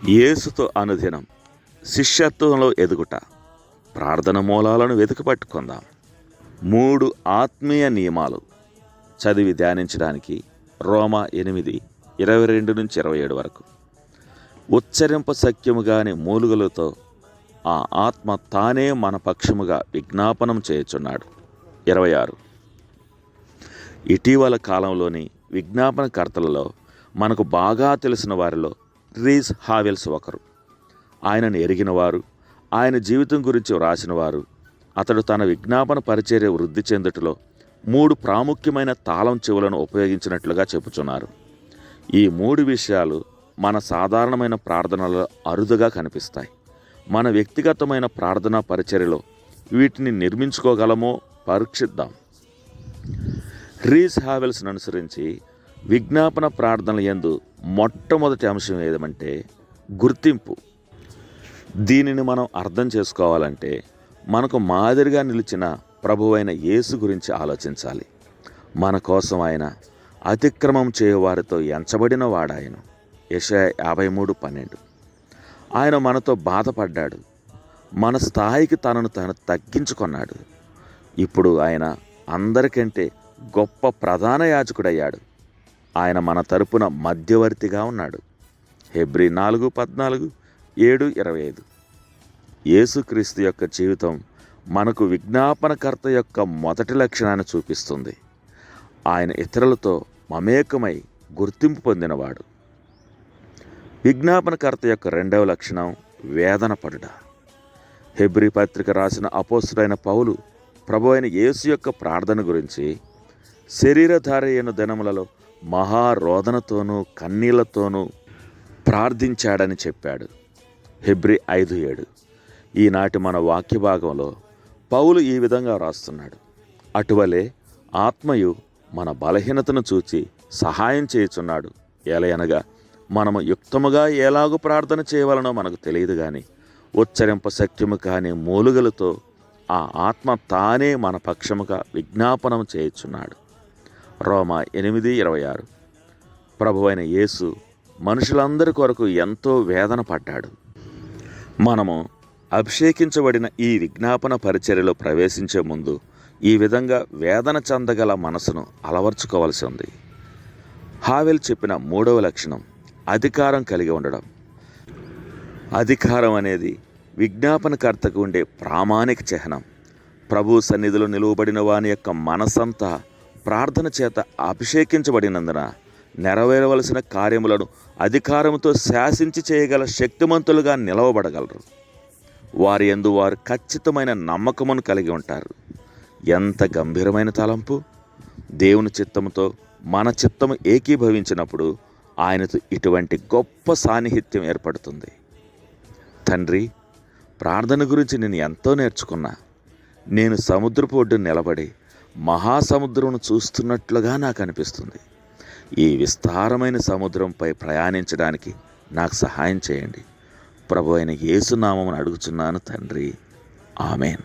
యేసుతో అనుదినం శిష్యత్వంలో ఎదుగుట. ప్రార్థన మూలాలను వెతికిపట్టుకుందాం. 3 ఆత్మీయ నియమాలు చదివి ధ్యానించడానికి రోమా 8:22-27 వరకు. ఉచ్చరింప సఖ్యముగాని మూలుగులతో ఆ ఆత్మ తానే మన పక్షముగా విజ్ఞాపనం చేయుచున్నాడు. 26. ఇటీవల కాలంలోని విజ్ఞాపనకర్తలలో మనకు బాగా తెలిసిన వారిలో రీస్ హావెల్స్ ఒకరు. ఆయనను ఎరిగినవారు, ఆయన జీవితం గురించి వ్రాసినవారు, అతడు తన విజ్ఞాపన పరిచర్య వృద్ధి చెందుటలో 3 ప్రాముఖ్యమైన తాళం చెవులను ఉపయోగించినట్లుగా చెప్పుచున్నారు. ఈ 3 విషయాలు మన సాధారణమైన ప్రార్థనలో అరుదుగా కనిపిస్తాయి. మన వ్యక్తిగతమైన ప్రార్థనా పరిచర్యలో వీటిని నిర్మించుకోగలమో పరీక్షిద్దాం. రీస్ హావెల్స్ను అనుసరించి విజ్ఞాపన ప్రార్థనల యందు మొట్టమొదటి అంశం ఏదంటే గుర్తింపు. దీనిని మనం అర్థం చేసుకోవాలంటే మనకు మాదిరిగా నిలిచిన ప్రభువైన యేసు గురించి ఆలోచించాలి. మన కోసం ఆయన అతిక్రమం చేయువారితో ఎంచబడిన వాడాయను. యెషయా 53:12. ఆయన మనతో బాధపడ్డాడు, మన స్థాయికి తనను తగ్గించుకున్నాడు. ఇప్పుడు ఆయన అందరికంటే గొప్ప ప్రధాన యాజకుడయ్యాడు. ఆయన మన తరపున మధ్యవర్తిగా ఉన్నాడు. హెబ్రీ 4:14, 7:25. యేసుక్రీస్తు యొక్క జీవితం మనకు విజ్ఞాపనకర్త యొక్క మొదటి లక్షణాన్ని చూపిస్తుంది. ఆయన ఇతరులతో మమేకమై గుర్తింపు పొందినవాడు. విజ్ఞాపనకర్త యొక్క రెండవ లక్షణం వేదన పడుట. హెబ్రీ పత్రిక రాసిన అపోస్తుడైన పౌలు ప్రభువైన యేసు యొక్క ప్రార్థన గురించి శరీరధారి అయిన దినములలో మహారోదనతోనూ కన్నీళ్లతోనూ ప్రార్థించాడని చెప్పాడు. హెబ్రీ 5:7. ఈనాటి మన వాక్య భాగంలో పౌలు ఈ విధంగా రాస్తున్నాడు: అటువలే ఆత్మయు మన బలహీనతను చూచి సహాయం చేయుచున్నాడు. ఎలయనగా మనము యుక్తముగా ఎలాగూ ప్రార్థన చేయవలనో మనకు తెలియదు కానీ ఉచ్చరింప శక్యము కాని మూలుగలతో ఆ ఆత్మ తానే మన పక్షముగా విజ్ఞాపనం చేయుచున్నాడు. రోమా 8:26. ప్రభువైన యేసు మనుషులందరి కొరకు ఎంతో వేదన పడ్డాడు. మనము అభిషేకించబడిన ఈ విజ్ఞాపన పరిచర్యలో ప్రవేశించే ముందు ఈ విధంగా వేదన చెందగల మనసును అలవర్చుకోవాల్సి ఉంది. హావెల్ చెప్పిన 3వ లక్షణం అధికారం కలిగి ఉండడం. అధికారం అనేది విజ్ఞాపనకర్తకు ఉండే ప్రామాణిక చిహ్నం. ప్రభు సన్నిధిలో నిలువబడిన వాని యొక్క మనసంతా ప్రార్థన చేత అభిషేకించబడినందున నెరవేరవలసిన కార్యములను అధికారంతో శాసించి చేయగల శక్తిమంతులుగా నిలవబడగలరు. వారి యందు వారు ఖచ్చితమైన నమ్మకమును కలిగి ఉంటారు. ఎంత గంభీరమైన తలంపు! దేవుని చిత్తముతో మన చిత్తము ఏకీభవించినప్పుడు ఆయనతో ఇటువంటి గొప్ప సాన్నిహిత్యం ఏర్పడుతుంది. తండ్రి, ప్రార్థన గురించి నేను ఎంతో నేర్చుకున్నా. నేను సముద్రపు ఒడ్డున నిలబడి మహాసముద్రమును చూస్తున్నట్లుగా నాకు అనిపిస్తుంది. ఈ విస్తారమైన సముద్రంపై ప్రయాణించడానికి నాకు సహాయం చేయండి. ప్రభువైన యేసు నామమున అడుగుచున్నాను తండ్రి. ఆమెన్.